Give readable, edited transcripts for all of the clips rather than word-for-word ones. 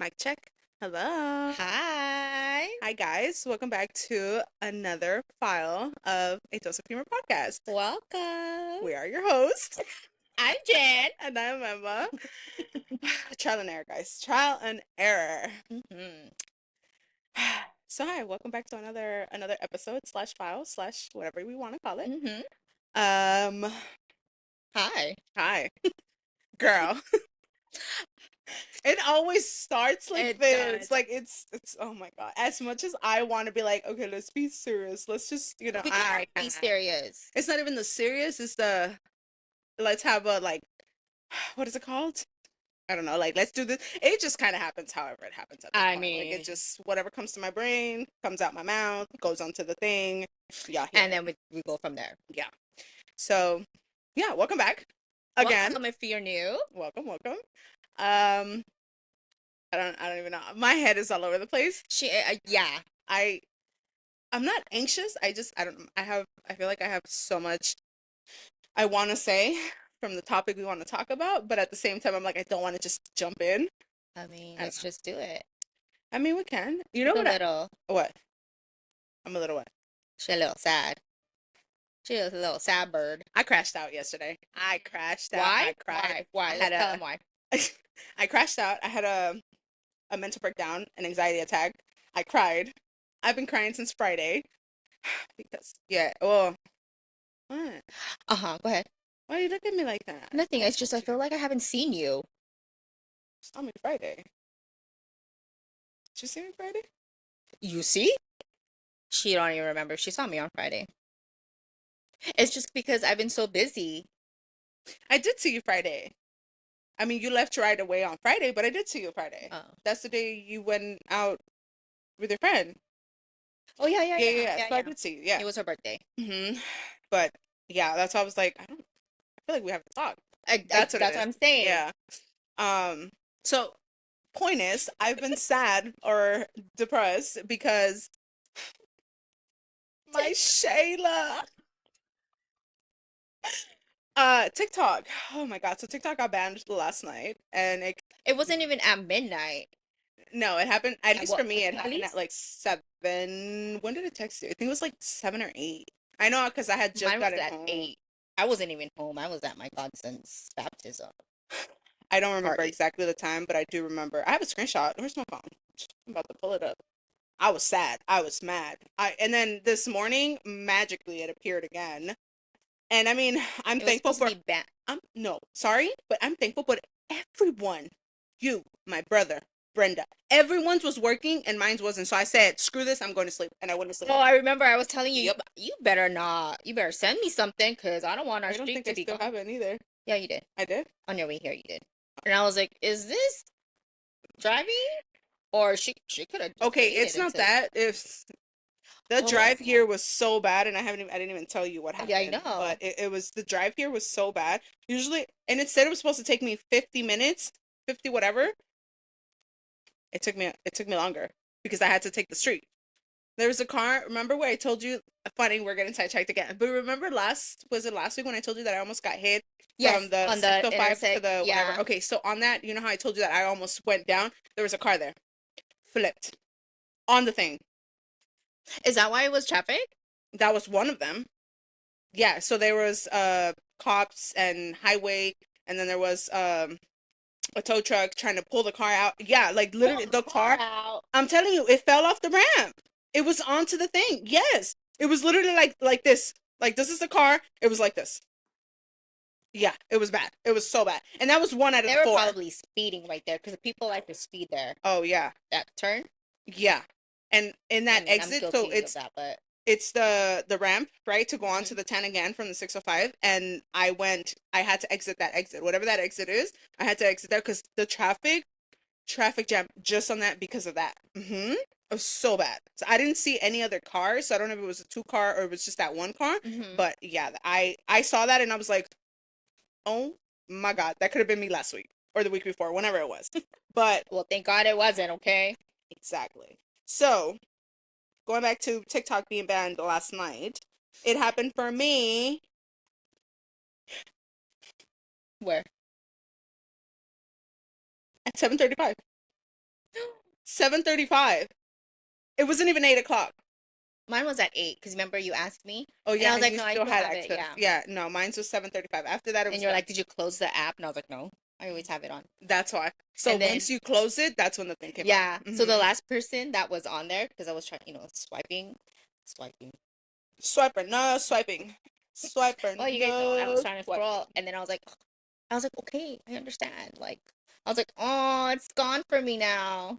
Mic check. Hello. Hi. Hi, guys. Welcome back to another file of A Dose of Humor podcast. Welcome. We are your hosts, I'm Jen. and I'm Emma. Trial and error, guys. Trial and error. hmm So, hi. Welcome back to another episode slash file slash whatever we want to call it. hmm Um, Hi. Hi, girl. It always starts like It this. does. Like it's oh my God. As much as I want to be like, okay, let's be serious. Let's just, We can't be serious. it's not even the serious, it's the let's have a like what is it called? I don't know, like let's do this. It just kind of happens however it happens at this I point. Like it mean, just whatever comes to my brain, comes out my mouth, goes onto the thing. Yeah, and then we go from there. yeah. So, yeah, welcome back again. Welcome if you're new. Welcome. Um I don't even know. My head is all over the place. Yeah. I I'm not anxious. I don't I feel like I have so much I want to say from the topic we want to talk about, but at the same time I'm like I don't want to just jump in. I mean, I don't let's know. just do it. I mean, we can. You know She's a what little, what? I'm a little what? she's a little sad. She's a little sad bird. I crashed out yesterday. I crashed out. Why? I cried. Why? I Let's had tell them why. I crashed out. I had a mental breakdown, an anxiety attack. I cried. I've been crying since Friday because yeah, well, what? Go ahead. Why you look at me like that? Nothing. I It's just told I you. feel like I haven't seen you. Saw me Friday. Did you see me Friday? You see? She don't even remember. She saw me on Friday. It's just because I've been so busy. I did see you Friday. I mean, you left right away on Friday, but I did see you Friday. Oh. That's the day you went out with your friend. Oh yeah, yeah, yeah, Yeah. yeah, So I yeah. did see you. Yeah. It was her birthday. But yeah, that's why I was like, I feel like we haven't talked. I That's what it that's what is. I'm saying. Yeah. So point is, I've been sad or depressed because my Shayla. TikTok. Oh my God. So TikTok got banned last night, and It wasn't even at midnight. no, it happened, at At least for what? me, it At happened at least like 7. When did it text you? I think it was like 7 or 8. I know because I had just mine was gotten at home. 8. I wasn't even home. I was at my godson's baptism I don't remember party. exactly the time, but I do remember. I have a screenshot. Where's my phone? I'm about to pull it up. I was sad. I was mad. And then this morning, magically, it appeared again. And I mean, I'm It was thankful supposed to for. be banned. No, sorry, but I'm thankful. But everyone, you, my brother, Brenda, everyone's was working and mine's wasn't. So I said, screw this. I'm going to sleep, and I went to sleep. Oh, I remember I was telling you, Yep. you better not. You better send me something because I don't want our I don't streak think to I be still gone. have it either. Yeah, you did. I did. On your way here, you did. And I was like, is this driving? Or she could have just Okay, deleted it's it and not said, that. If the drive oh, here was so bad, and I didn't even tell you what yeah, I happened, but know. it was the drive here was so bad. Usually, and it said it was supposed to take me 50 minutes, 50 whatever. It took me longer because I had to take the street. There was a car. Remember where I told you? Funny, we're getting sidetracked again. But remember was it last week when I told you that I almost got hit from Yes, the on the 605 to intersect. the whatever? Yeah. Okay, so on that, you know how I told you that I almost went down? There was a car there, flipped on the thing. Is that why it was traffic? That was one of them. Yeah, so there was cops and highway, and then there was a tow truck trying to pull the car out. Yeah, like literally Pull the the car car. out. I'm telling you, it fell off the ramp. It was onto the thing. Yes, it was literally like this. Like this is the car. It was like this. Yeah, it was bad. It was so bad, and that was one out of They the were four. probably speeding right there because people like to speed there. Oh yeah, That turn. yeah. And in I that mean, I'm exit, so guilty of that, but it's the ramp, right, to go on Mhm. to the 10 again from the 605, and I had to exit that exit, whatever that exit is. I had to exit there because the traffic jam just on that because of that. It was so bad. So I didn't see any other cars, so I don't know if it was a two car or it was just that one car. Mhm. But yeah, I saw that and I was like, oh my God, that could have been me last week or the week before, whenever it was. But Well, thank God it wasn't, okay? exactly. So going back to TikTok being banned last night, it happened for me Where? at 7:35. 7:35. It wasn't even 8 o'clock. Mine was at 8 because remember you asked me, Oh and I yeah, was and like, you no, I still still had have it. access. Yeah. Yeah, no, mine's was 7:35. After that, it And was you're done. like, did you close the app? And I was like, no, I always have it on. That's why. So And then once you close it, that's when the thing came up. yeah, so the last person that was on there because I was trying, swiping. Swiper, no swiping. Well, Swiper, you guys know I was no trying to swiping. scroll, and then I was like, okay, I understand. Like, I was like, oh, it's gone for me now.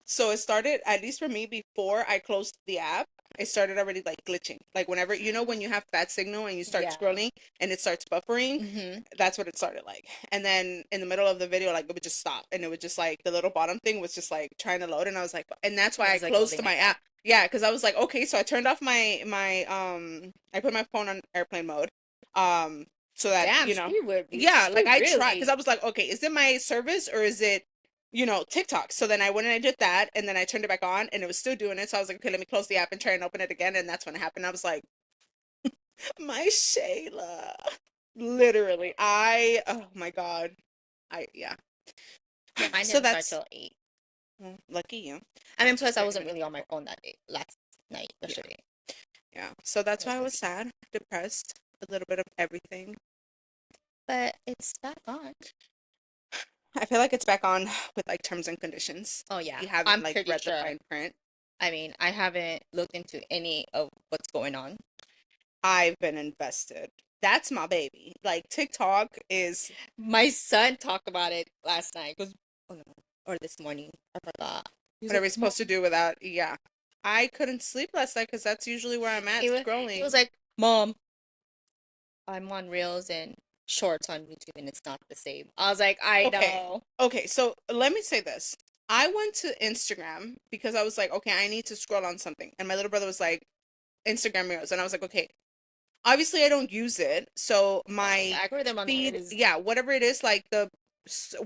So it started, at least for me, before I closed the app, it started already like glitching. Like whenever, when you have bad signal and you start Yeah. scrolling and it starts buffering, Mm-hmm. that's what it started like. And then in the middle of the video, like it would just stop and it would just like the little bottom thing was just like trying to load. And I was like, and that's It why I was like closed loading my like app. that. Yeah, because I was like, okay, so I turned off I put my phone on airplane mode. Um, so that, Damn, she would be. yeah, She like I tried because really. I was like, okay, is it my service or is it TikTok. So then I went and I did that and then I turned it back on and it was still doing it. So I was like, okay, let me close the app and try and open it again. And that's when it happened. I was like, my Shayla. Literally. Oh my God. Yeah. Yeah, mine So didn't start that's till 8. lucky you. I mean, Mine just plus I started wasn't at really on my 8 o'clock. phone that day, last night, Yeah. yesterday. Yeah. So I that's was why I was busy. sad, depressed, a little bit of everything. But it's back on. I feel like it's back on with like terms and conditions. Oh yeah, You haven't I'm like pretty read the sure. fine print. I mean, I haven't looked into any of what's going on. I've been invested. That's my baby. Like TikTok is My son talked about it last night. Goes, oh no, or this morning. I forgot. He was what are like, we supposed to Mom. do without? Yeah. I couldn't sleep last night because that's usually where I'm at He was scrolling. like, Mom, I'm on Reels and Shorts on YouTube, and it's not the same. I was like, I Okay. know. Okay. So let me say this. I went to Instagram because I was like, okay, I need to scroll on something. And my little brother was like, Instagram Reels. And I was like, okay, obviously I don't use it. So The my algorithm on there feed, is yeah, whatever it is, like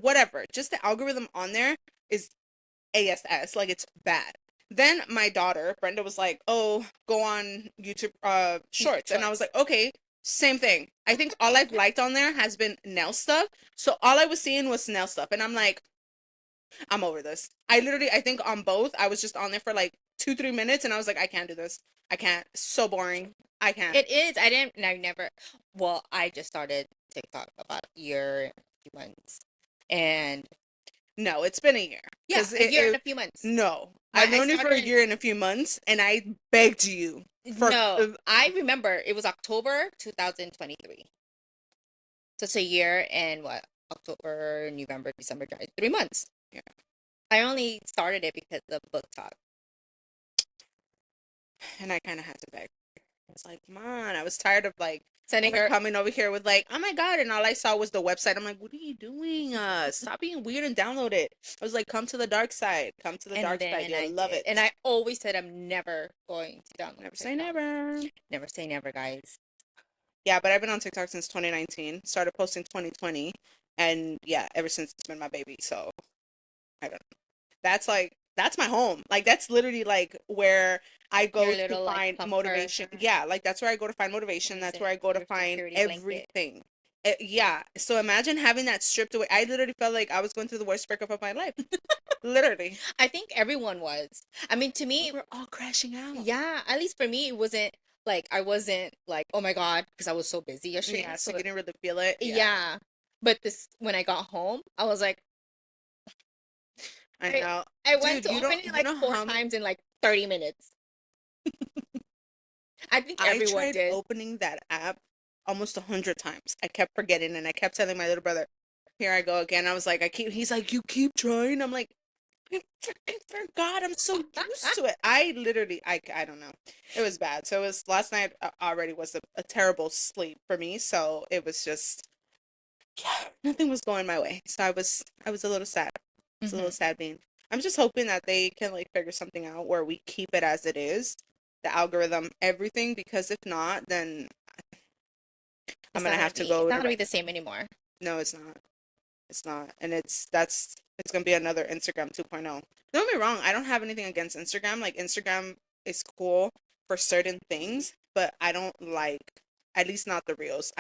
whatever, just the algorithm on there is ASS. Like it's bad. Then my daughter, Brenda, was like, "Oh, go on YouTube YouTube shorts." And I was Shorts. like, "Okay, same thing." I think all I've liked on there has been nail stuff. So all I was seeing was nail stuff. And I'm like, I'm over this. I think on both, I was just on there for like 2, 3 minutes and I was like, I can't do this. I can't. So boring. I can't. It is. I didn't. I never. Well, I just started TikTok about a year, a few months, and No, it's been a year. yeah, Because a year and a few months. no, My I've I known you for a started. year and a few months and I begged you for, No, I remember it was October 2023. So it's a year and what? October, November, December, January, 3 months. yeah. I only started it because of book talk. And I kind of had to beg. I was like, come on. I was tired of like Sending her her, coming over here with like, oh my God. And all I saw was the website. I'm like, what are you doing? Stop being weird and download it. I was like, come to the dark side. Come to the and dark side. then I You'll love did. And it. I always said I'm never going to download Never say TikTok. never. Never say never, guys. Yeah, but I've been on TikTok since 2019. Started posting 2020. And yeah, ever since it's been my baby. So I don't know. That's my home. Like that's literally like where I Your go to little like find comfort, motivation. Yeah, like that's where I go to find motivation. is That's it where I go to your find security blanket? everything. Yeah. So imagine having that stripped away. I literally felt like I was going through the worst breakup of my life. Literally. I think everyone was. I mean, to We me, were all crashing out. yeah, at least for me, it wasn't like I wasn't like, oh my God, because I was so busy yesterday. Yeah, so So you didn't really feel it. Yeah, yeah, but this when I got home, I was like, I I know. I went Dude, to open it you like know four how many times in like 30 minutes. I think I everyone tried did. opening that app almost 100 times. I kept forgetting and I kept telling my little brother, here I go again. I was like, he's like, you keep trying. I'm like, I freaking forgot. I'm so used to it. I don't know. It was bad. So it was last night already was a terrible sleep for me. So it was just, yeah, nothing was going my way. So I was a little sad. It's a Hmm. little sad being. I'm just hoping that they can like figure something out where we keep it as it is, the algorithm, everything, because if not, then I'm gonna have to It's go not to gonna be the same anymore. no, it's not. It's not. And it's gonna be another Instagram 2.0. Don't get me wrong, I don't have anything against Instagram. Like Instagram is cool for certain things, but I don't like at least not the reels.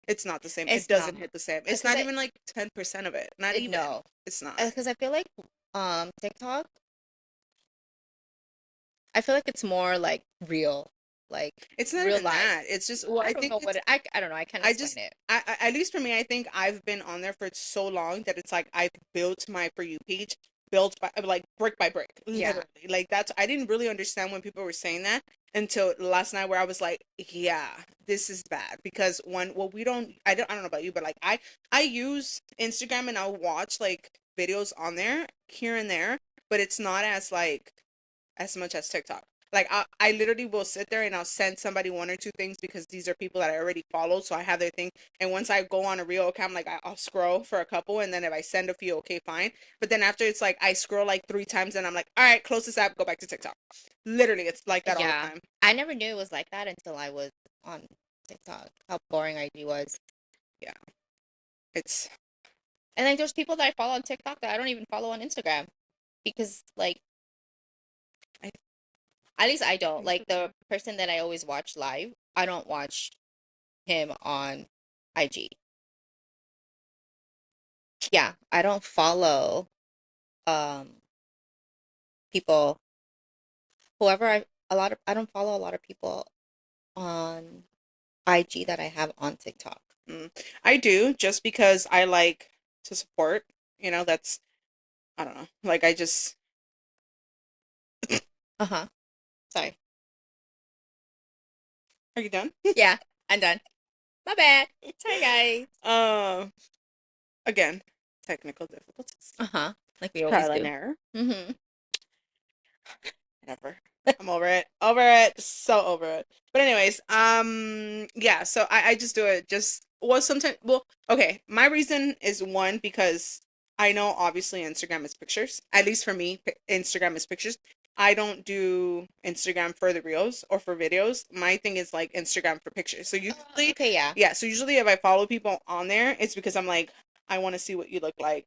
It's not the same. It It's not doesn't hit the same. It's because not even like 10% of it. Not even. no, It's not. because I feel like TikTok. I feel like it's more like real, like It's not real even life. that. It's just, well, I I don't think know what it's, I don't know. I can't I explain just, it. at least for me, I think I've been on there for so long that it's like I've built my For You page, built by, like, brick by brick, Yeah. literally. Like, that's, I didn't really understand when people were saying that until last night, where I was like, yeah, this is bad. Because one, well, I don't know about you, but like, I use Instagram and I'll watch like videos on there here and there, but it's not as like, as much as TikTok. Like, I literally will sit there and I'll send somebody one or two things because these are people that I already follow, so I have their thing. And once I go on a real account, like, I'll scroll for a couple, and then if I send a few, okay, fine. But then after, it's like I scroll like three times, and I'm like, all right, close this app, go back to TikTok. Literally, it's like that all the Yeah. time. I never knew it was like that until I was on TikTok. How boring IG was. Yeah, it's And like there's people that I follow on TikTok that I don't even follow on Instagram because like I at least I don't. think Like it's the person that I always watch live, I don't watch him on IG. Yeah, I don't follow um people whoever I a lot of I don't follow a lot of people on IG that I have on TikTok. mm. I do, just because I like to support. That's, I don't know. Like, I just, Uh-huh. Sorry. are you done? Yeah, I'm done. My bad. Sorry guys. Uh, Again, technical difficulties. Uh-huh. Like we always Trial and do. error. Mm-hmm. Whatever. I'm over it. Over it. So over it. But anyways, yeah, so I just do it just, well, sometimes, well, okay, my reason is, one, because I know obviously Instagram is pictures. At least for me, Instagram is pictures. I don't do Instagram for the reels or for videos. My thing is like Instagram for pictures. So usually, Okay, yeah. yeah, so usually if I follow people on there, it's because I'm like, I want to see what you look like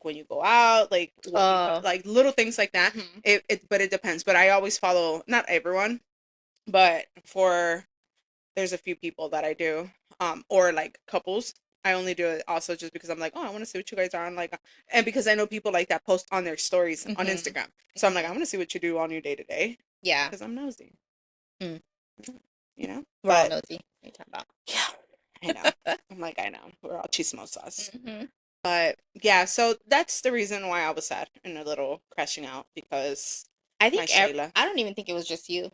when you go out, like what you Oh. like, little things like that. Mhm. But it depends. But I always follow, not everyone, but for, there's a few people that I do, or like couples. I only do it also just because I'm like, oh, I want to see what you guys are on, like, and because I know people like that post on their stories on Mhm. Instagram. So I'm like, I Mhm. want to see what you do on your day to day Yeah. because I'm nosy, Mm. you know. We're all But nosy. What are you talking yeah, I know. I'm like, I know. We're all chismosas. about? But yeah, so that's the reason why I was sad and a little crashing out, because I my think Shayla. I don't even think it was just you. I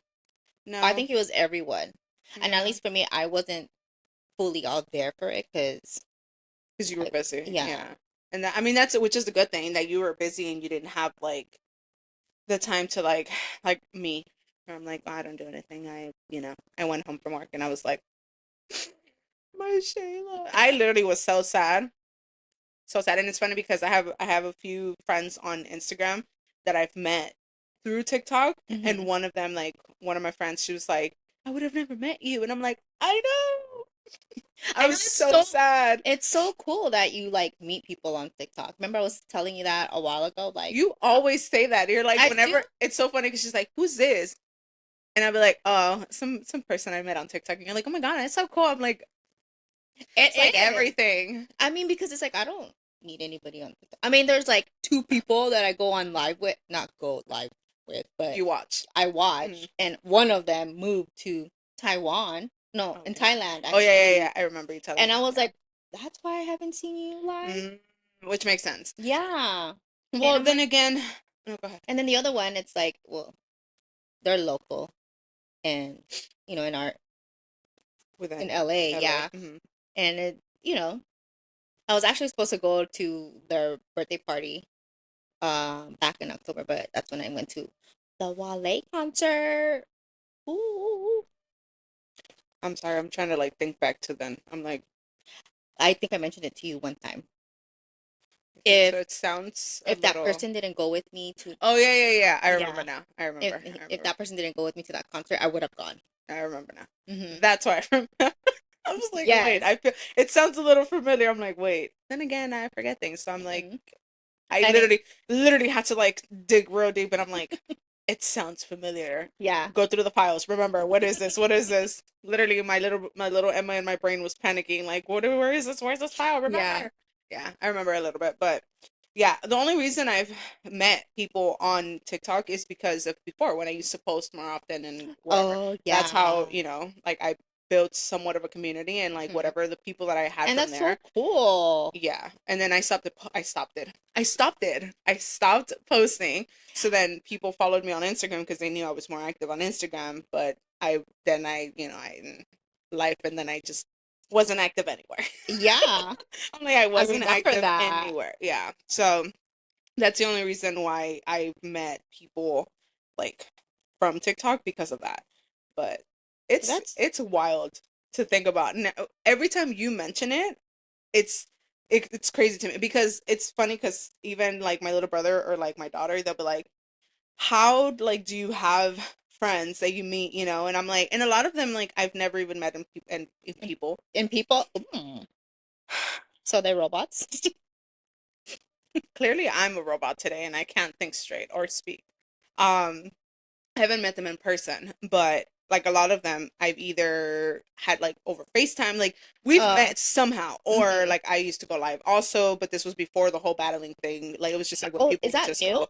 No, think it was everyone. And at yeah, least for me, I wasn't fully out there for it because, because you were busy. yeah. Yeah. And that, I mean, that's, which is the good thing, that you were busy and you didn't have like the time to like me. Where I'm like, oh, I don't do anything. I went home from work and I was like, my Shayla. I literally was so sad. So sad. And it's funny because I have a few friends on Instagram that I've met through TikTok, and Hmm. one of them, like, one of my friends, she was like, I would have never met you. And I'm like, I know. I I know was so sad. it's so cool that you like meet people on TikTok. Remember I was telling you that a while ago? Like, You always say that. You're like, I do. whenever, it's so funny because she's like, who's this? And I'll be like, oh, some person I met on TikTok. And you're like, oh my God, it's so cool. I'm like, it's like It is. everything. I mean, because it's like I don't meet anybody on TikTok. I mean, there's like two people that I go on live with, not go live with, but You watch. I Mhm. watch, and one of them moved to Taiwan. No, in Okay. Thailand Oh yeah, yeah, actually. yeah. I remember you telling And I me. was Yeah. like, that's why I haven't seen you live. Mm, which makes sense. Yeah. And Well, I'm then like, again, no, go ahead. and then the other one, it's like, well, they're local, and in our in Within LA, LA. yeah. And I was actually supposed to go to their birthday party back in October, but that's when I went to the Wale concert. Ooh. I'm sorry. I'm trying to like think back to then. I'm like, I think I mentioned it to you one time. I think so. If It sounds a if that little. person didn't go with me to Oh yeah, yeah, yeah. I remember yeah, now. I if remember. I if remember. that person didn't go with me to that concert, I would have gone. I remember now. Hmm. That's why I remember. I was like, wait. Yes. I feel it sounds a little familiar. I'm like, wait. Then again, I forget things. So I'm like, Hmm. I I think literally had to like dig real deep, and I'm like, it sounds familiar. yeah, Go through the files. Remember, what is this? What is this? Literally, my little Emma in my brain was panicking. Like, where is this? Where's this file? yeah. Remember? Yeah, I remember a little bit, but Yeah, the only reason I've met people on TikTok is because of before when I used to post more often and whatever. Oh That's how, yeah. like I built somewhat of a community and like Hmm. whatever the people that I had And from that's so there. cool. Yeah. And then I stopped it. I stopped it. I stopped it. I stopped posting. So then people followed me on Instagram because they knew I was more active on Instagram, but I life and then I just wasn't active anywhere. Yeah, I'm like I I wasn't remember active that. anywhere. Yeah. So that's the only reason why I met people like from TikTok because of that. But it's That's it's wild to think about. Now, every time you mention it, it's it's crazy to me because it's funny because even like my little brother or like my daughter, they'll be like, "How like do you have friends that you meet?" And I'm like, and a lot of them like I've never even met in in, people. in people. So they're robots. Clearly, I'm a robot today and I can't think straight or speak. Um, I haven't met them in person, but like a lot of them, I've either had like over FaceTime, like we've Uh, met somehow, or mhm. like I used to go live also, but this was before the whole battling thing. Like it was just like when Oh, people is would that just new? go.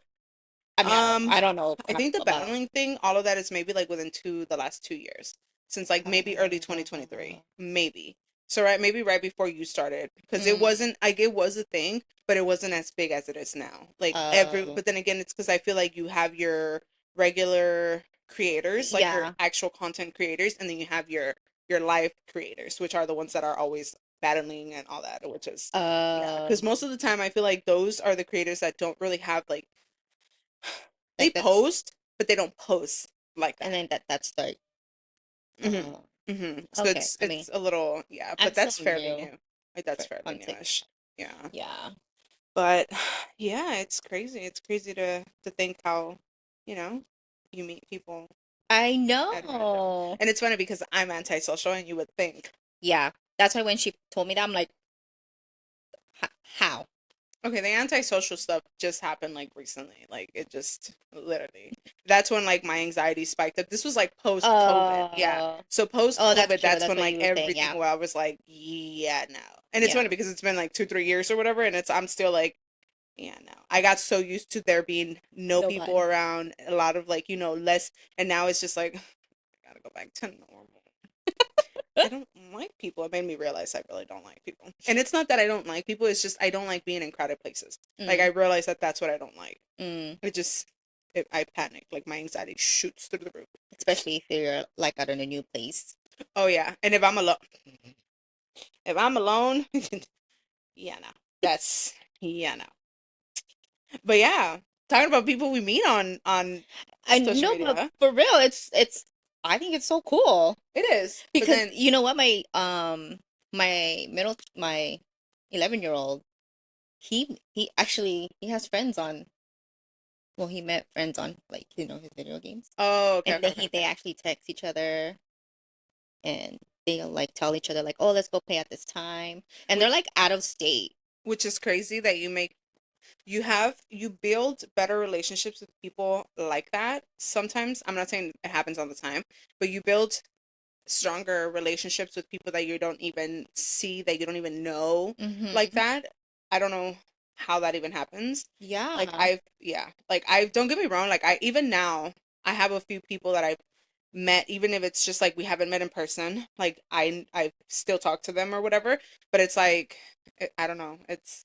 I mean, Um, I don't know I crap think the about. battling thing, all of that is maybe like within the last 2 years, since like maybe early 2023, maybe. So maybe right before you started, because it Mm, wasn't like it was a thing, but it wasn't as big as it is now. uh, But then again, it's because I feel like you have your regular creators, like your yeah. actual content creators, and then you have your live creators, which are the ones that are always battling and all that, which is yeah. Because Um, most of the time, I feel like those are the creators that don't really have like they like that's, post, but they don't post like and that. then that's like, Hmm. uh, So okay. it's I mean, it's a little yeah, I'm but still that's fairly new new. Like that's for fairly on TikTok. newish. Yeah. Yeah, But yeah, it's crazy. It's crazy to think how, you know, you meet people I at random. know. And it's funny because I'm antisocial and you would think, Yeah, that's why when she told me that, I'm like, How?" okay, the antisocial stuff just happened like recently. Like it just literally. That's when like my anxiety spiked up. This was like post COVID. Yeah. Uh, So post oh, that's COVID, true. that's That's when what like you were saying. everything Yeah, where I was like, yeah, no. And it's funny yeah, because it's been like 2, 3 years or whatever, and I'm still like, yeah, no. I got so used to there being no people nobody. around, a lot of like, less, and now it's just like I gotta go back to normal. I don't like people. It made me realize I really don't like people. And it's not that I don't like people, it's just I don't like being in crowded places. Like I Mm, realize that that's what I don't like. mm. It just I panic. Like my anxiety shoots through the roof. Especially if you're like out in a new place. Oh yeah. And if I'm alone, yeah, no. That's yeah, no. But yeah, talking about people we meet on I social know, but media. for real, it's. I think it's so cool It is. But because then you know what, my 11-year-old, he actually he has friends on. Well, he met friends on like his video games, oh, okay, and okay, okay, they okay. actually text each other and they'll like tell each other like, oh, let's go play at this time, and they're Which like out of state. which is crazy that you build better relationships with people like that. Sometimes, I'm not saying it happens all the time, but you build stronger relationships with people that you don't even see, that you don't even know like Mm-hmm. that. I don't know how that even happens. Yeah. Like I don't get me wrong, like I even now I have a few people that I've met, even if it's just like we haven't met in person, like I still talk to them or whatever, but it's like I don't know. It's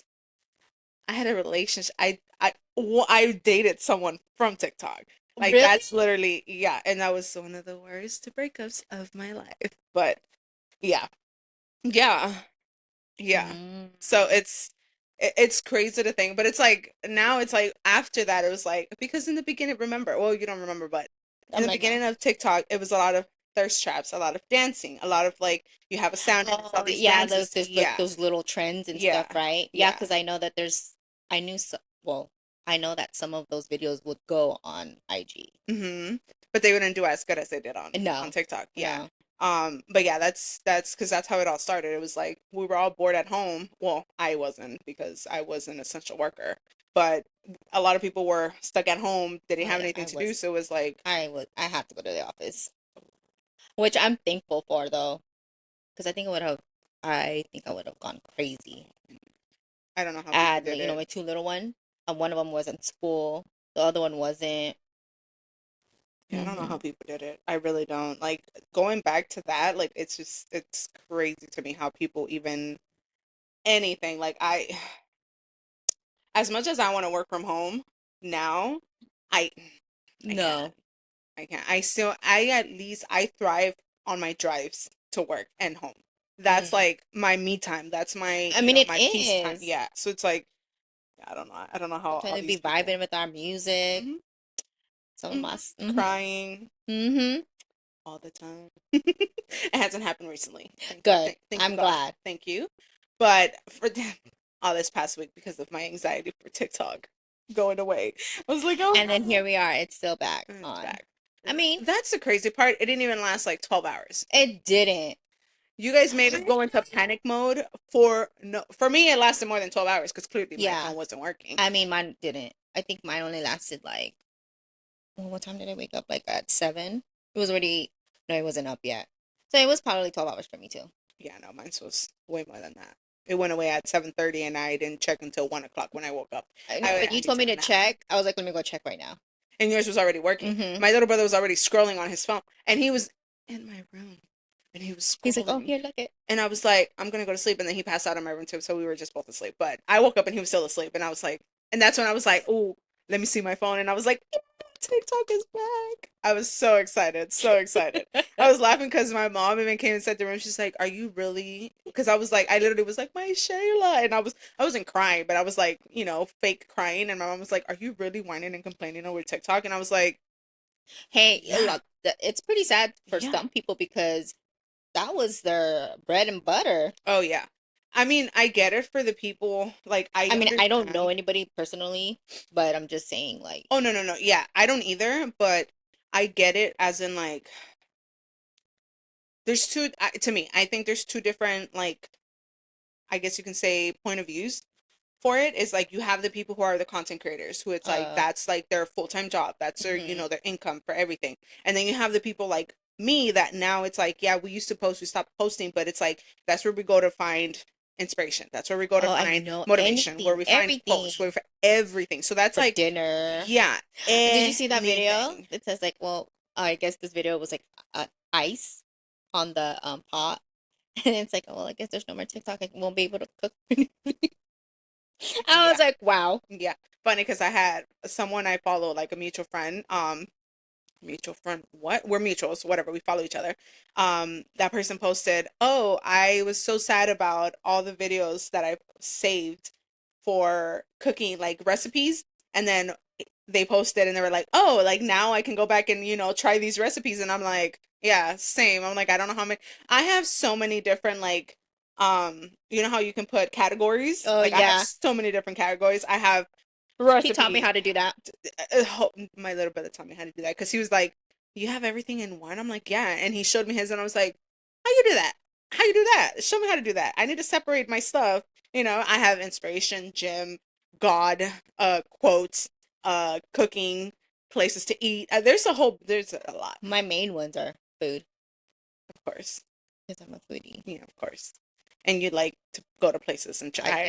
I had a relationship. I dated someone from TikTok. Like Really? that's literally yeah, and that was one of the worst breakups of my life. But yeah, yeah, yeah. Mm. So it's crazy to think, but it's like now it's like after that it was like because in the beginning, remember, well you don't remember, but in I'm the like, no. beginning of TikTok it was a lot of thirst traps, a lot of dancing, a lot of like you have a sound and it's all Oh, these yeah, dances. there's like Yeah, those little trends and yeah, stuff, right? Yeah, yeah. because I know that I knew so, well, I know that some of those videos would go on IG. But they wouldn't do as good as they did on No, TikTok. Yeah. no. But yeah, that's because that's how it all started. It was like we were all bored at home. Well, I wasn't because I was an essential worker, but a lot of people were stuck at home. They didn't Oh have yeah, anything to do, so it was like, I had to go to the office, which I'm thankful for though, because I think I would have gone crazy. I don't know how I people had, did it. my two little ones. One of them was in school. The other one wasn't. Yeah, I don't know Hmm. how people did it. I really don't. Like going back to that, like it's crazy to me how people even anything. Like as much as I want to work from home now, I I can't. No. I can't. I at least I thrive on my drives to work and home. That's Mm. like my me time. That's my, I mean, it my peace time. is. Yeah. So it's like I don't know. I don't know how Sometimes all we be these people. vibing with our music. Hmm. Some of Hmm. us. Crying Hmm. all the time. It hasn't happened recently. Good. Thank you, I'm God. glad. Thank you. But for all this past week because of my anxiety for TikTok going away, I was like, oh And then God, here we are. It's still back it's on. back. I mean, That's the crazy part. It didn't even last like 12 hours. it didn't. You guys made us go into panic mode for no for me it lasted more than 12 hours because clearly my Yeah. phone wasn't working. I mean, mine didn't. I think mine only lasted like, well, what time did I wake up? Like at 7? It was already, no, it wasn't up yet. So it was probably 12 hours for me too. Yeah, no, mine was way more than that. It went away at 7:30 and I didn't check until 1 o'clock when I woke up. I know, I when I you need told to me take to a nap. check, I was like, let me go check right now. And yours was already working. Mm-hmm. My little brother was already scrolling on his phone and he was in my room and he was He's like, oh, scrolling. here, look it. And I was like, I'm gonna go to sleep. And then he passed out in my room too. So we were just both asleep. But I woke up and he was still asleep. And I was like, and that's when I was like, oh, let me see my phone. And I was like, yeah, TikTok is back. I was so excited. So excited. I was laughing because my mom even came and said to the room, she's like, are you really? Because I was like, I literally was like, my Shayla. And I wasn't crying, but I was like, fake crying. And my mom was like, are you really whining and complaining over TikTok? And I was like, Hey, yeah, look, it's pretty sad for yeah. some people because that was their bread and butter. Oh, yeah. I mean, I get it for the people. Like, I I mean, I don't know understand. anybody personally, but I'm just saying, like, Oh, no, no, no. Yeah, I don't either, but I get it as in like there's to me, I think there's two different like I guess you can say point of views for it is like you have the people who are the content creators who it's like uh, that's like their full-time job. That's their, mhm. their income for everything. And then you have the people like me that now it's like, yeah, we used to post, we stopped posting, but it's like that's where we go to find inspiration. That's where we go to Oh, I find know motivation, where anything, we find everything posts, where we find everything. So that's for like, dinner. yeah, Did you see that video? anything. It says like, well, I guess this video was like ice on the pot, and it's like, oh, well, I guess there's no more TikTok. I won't be able to cook. I Yeah. was like, wow. Yeah. Funny because I had someone I follow, like a mutual friend, mutual friend, what? We're mutuals, whatever, we follow each other. That person posted, oh, I was so sad about all the videos that I saved for cooking like recipes, and then they posted and they were like, oh, like now I can go back and try these recipes. And I'm like, yeah, same. I'm like, I don't know how many. I have so many different like you know how you can put categories, Oh like I have yeah, so many different categories. I have he taught me recipe. how to do that. My little brother taught me how to do that because he was like, "You have everything in one." I'm like, "Yeah," and he showed me his, and I was like, "How you do that? How you do that? Show me how to do that. I need to separate my stuff." I have inspiration, gym, God, quotes, cooking, places to eat. There's a lot, My main ones are food of course. because I'm a foodie. Yeah, of course. And you like to go to places and try. I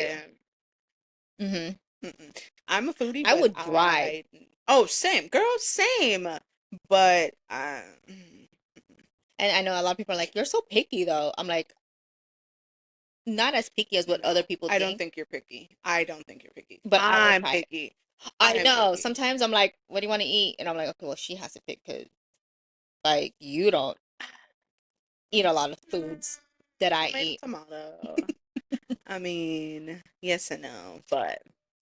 do. Hmm. Mm-mm. I'm a foodie, I but would drive, oh, same, girl, same. But and I know a lot of people are like, "You're so picky," though. I'm like, not as picky as what other no, people I don't think, think you're picky. I don't think you're picky. but I will I'm try it. picky. I I'm know. picky. Sometimes I'm like, "What do you want to eat?" And I'm like, "Okay, well, she has to pick because like you don't eat a lot of foods that I Tomato, eat." tomato. I mean, yes and no, but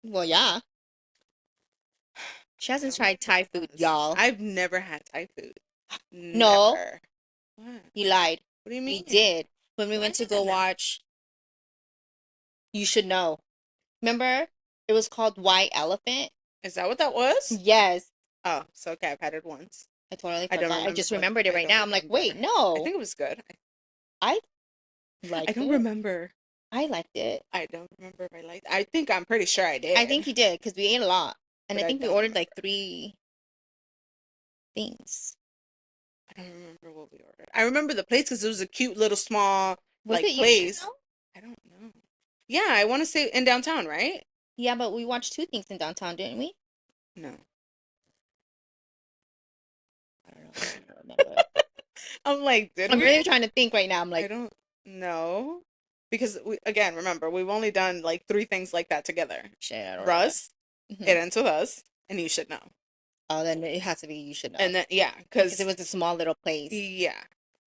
Well, yeah, she hasn't I'm not tried Thai food, obsessed. y'all. I've never had Thai food. No, Never. What? you lied. What do you We mean? did when we went to go When? watch. You should know. Remember, it was called White Elephant. Is that what that was? Yes, Oh, so okay, I've had it once. I totally I don't forgot. I remember just what. remembered it I right don't now. I'm like, remember. wait, I no, think it was good. I I liked don't it. remember. I liked it. I don't remember if I liked. I think I'm pretty sure I I did, think you did because we ate a lot, and but I I think we don't ordered remember. like 3 things. I don't remember what we ordered. I remember the place because it was a cute little small Was like it? You should place. know. I don't know. Yeah, I want to say in downtown, right? Yeah, but we watched two things in downtown, didn't we? No. I don't know. I don't remember. I'm like, did I'm we? really trying to think right now. I'm I like, don't know. Because again, remember, we've only done like three things like that together. shit, I don't remember. Russ, Hmm. it ends with us, and you should know. Oh, then it has to be you should know And then yeah, because it because was a small little place. yeah.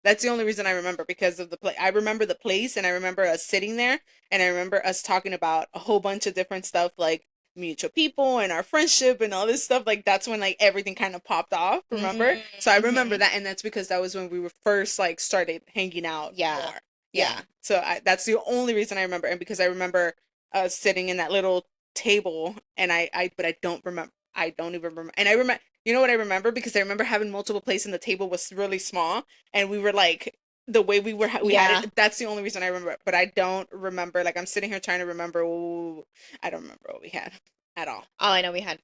That's the only reason I remember because of the play. I remember the place and I remember us sitting there and I remember us talking about a whole bunch of different stuff like mutual people and our friendship and all this stuff. Like that's when like everything kind of popped off, remember? So I remember Mm-hmm. that and that's because that was when we were first like started hanging out Yeah, more. yeah. Yeah. So that's the only reason I remember and because I remember us sitting in that little table and but I don't remember I don't even remember and I remember you know what I remember because I remember having multiple places and the table was really small and we were like the way we had Yeah. it that's the only reason I remember it but I don't remember like I'm sitting here trying to remember ooh, I don't remember what we had at all. All I know we had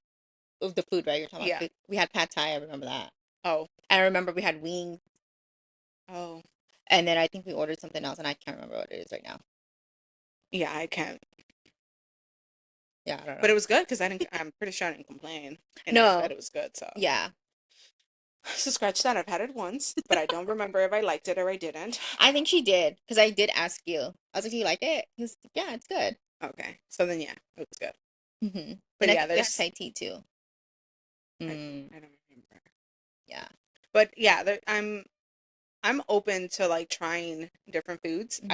of the food, right? You're talking about Yeah. food. We had pad thai. I remember that. Oh. I remember we had wings, Oh. and then I think we ordered something else, and I can't remember what it is right now. Yeah, I can't. Yeah, I don't But know. it was good because I'm pretty sure I didn't complain and I said No. it was good so Yeah. so scratch that I've had it once but I don't remember if I liked it or I didn't. I think she did because I did ask you. I was like, "Do you like it?" He was, "Yeah, it's good." Okay, so then yeah it was good Hmm. but And I yeah think we had there's Thai tea too. Mm, I don't remember yeah. but yeah I'm open to like trying different foods. Hmm.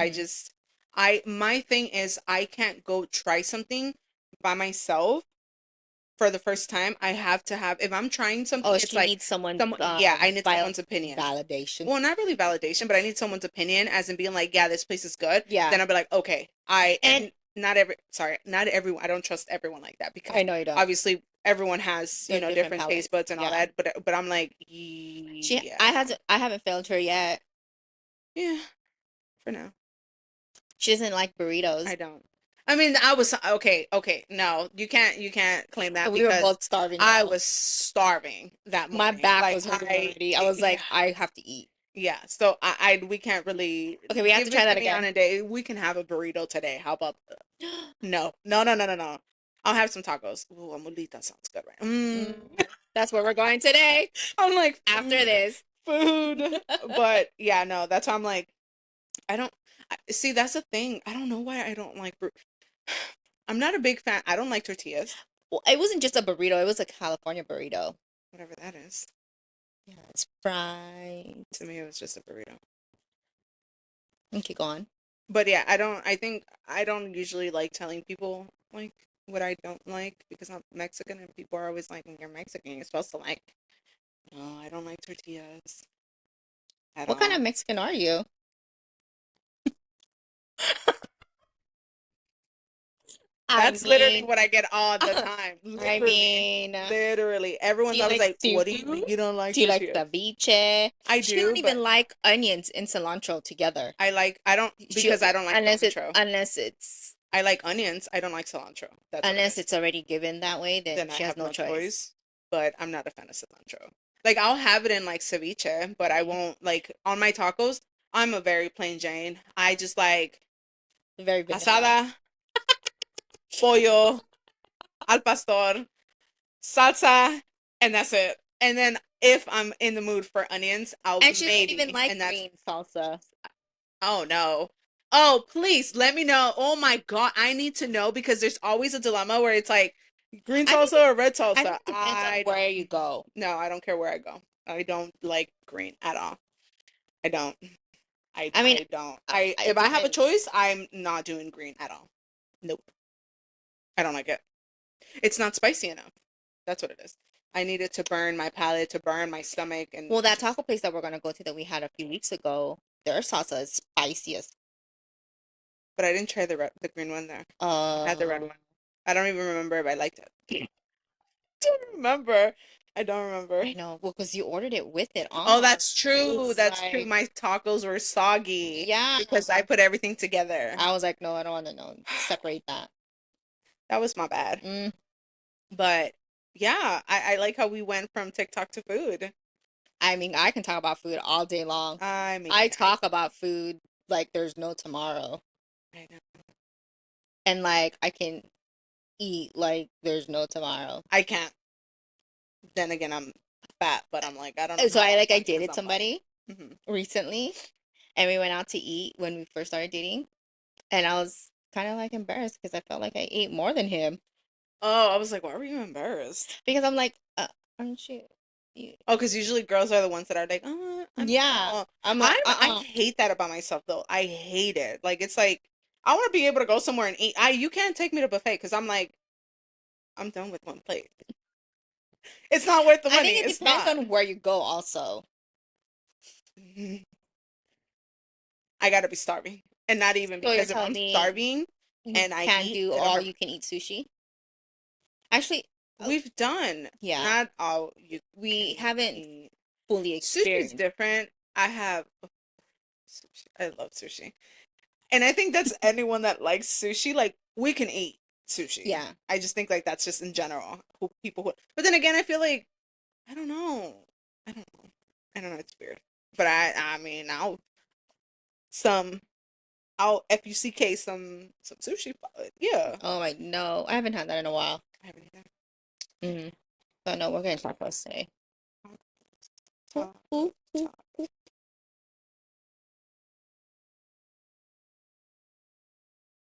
My thing is I can't go try something by myself for the first time. I have to have if I'm trying something, Oh, it's she like needs someone's someone yeah, I need someone's opinion. validation. Well, not really validation, but I need someone's opinion as in being like, yeah, this place is good. Yeah. Then I'll be like, okay, And not everyone, I don't trust everyone like that because I know you don't. obviously everyone has, They're different different taste palettes. buds and all Yeah. that, but I'm like, yeah. I haven't failed her yet. Yeah, for now. She doesn't like burritos. I don't. I mean, I was okay. Okay, no, you can't claim that And we were because both starving I though. was starving that My morning. back Like was hurting already. I was yeah, like, I have to eat. yeah. So we can't really Okay, we have to give try it to that me on again. a day. We can have a burrito today. How about no, no, no, no, no, no. I'll have some tacos. Ooh, abuelita sounds good, right? Mm, that's where we're going today I'm like after food, this. food. But yeah, no. That's why I'm like, I don't see. That's the thing. I don't know why I don't like. I'm not a big fan. I don't like tortillas. Well, it wasn't just a burrito, it was a California burrito. Whatever that is. Yeah, it's fries. To me, it was just a burrito. Okay, go on. But yeah, I think I don't usually like telling people like what I don't like because I'm Mexican and people are always like, "You're Mexican, you're supposed to like." No, I don't like tortillas at What kind all. of Mexican are you? I That's literally mean, what I get all the time. I Literally, mean, literally. do Everyone's you always like like, "What do you seafood? mean you don't like Do you like tortillas?" ceviche? I She don't do, but even like onions and cilantro together. I don't She because I don't like cilantro. I like onions. I don't like cilantro. That's what it unless is. it's already given that way, then Then I she has have no no choice. choice. But I'm not a fan of cilantro. Like I'll have it in like ceviche, but I Mhm. won't like on my tacos. I'm a very plain Jane. I just like Very vanilla. asada, pollo, al pastor, salsa, and that's it. And then if I'm in the mood for onions, I'll And she doesn't even maybe, like and that's green salsa. oh no. Oh, please let me know. Oh my God, I need to know because there's always a dilemma where it's like green I think salsa or red I salsa. think it depends on where you go. No, I don't care where I go. I don't like green at all. I don't. I mean, I don't. I it if I have a depends. choice, I'm not doing green at all. Nope. I don't like it. It's not spicy enough. That's what it is. I need it to burn my palate, to burn my stomach, and Well, that just. taco place that we're gonna go to that we had a few weeks ago, their salsa is spicy as But I didn't try the green one there. I had the red uh one. I don't even remember if I liked it. Don't remember. I don't remember. I know. Well, because you ordered it with it Oh, on. that's It true. was That's true. like, My tacos were soggy yeah. because I put everything together. I was like, no, I don't want to know. Separate that. That was my bad. Mm. But yeah, I like how we went from TikTok to food. I mean, I can talk about food all day long. I mean, I talk about food like there's no tomorrow. I know. and like I can eat like there's no tomorrow. I can't. Then again, I'm fat, but I'm like, I don't know And so how I I'm like I fat because dated I'm like, somebody hmm recently, and we went out to eat when we first started dating, and I was kind of like embarrassed because I felt like I ate more than him oh, I was like, why were you embarrassed? because I'm like, aren't you? You Oh, because usually girls are the ones that are like, I'm yeah, small. I'm like, I hate that about myself though. I hate it. Like it's like I want to be able to go somewhere and eat. I You can't take me to buffet because I'm like I'm done with one plate. It's not worth the I money. think it It's depends not. on where you go also. I gotta be starving, and not even So you're because if telling I'm me starving you and I can't eat, do it'll all hurt. you can eat sushi? Actually, oh, We've done yeah, not all you we can haven't eat. fully Sushi's experienced. different. I have sushi. I love sushi. And I think that's anyone that likes sushi, like we can eat sushi. Yeah. I just think like that's just in general who people who but then again I feel like I don't know. I don't know. I don't know, it's weird. But I mean some I'll FUCK some sushi. Yeah. Oh my no, I haven't had that in a while. I haven't either. Mm-hmm. So no, we're getting tacos today. Ooh, Taco, ooh, ooh. taco.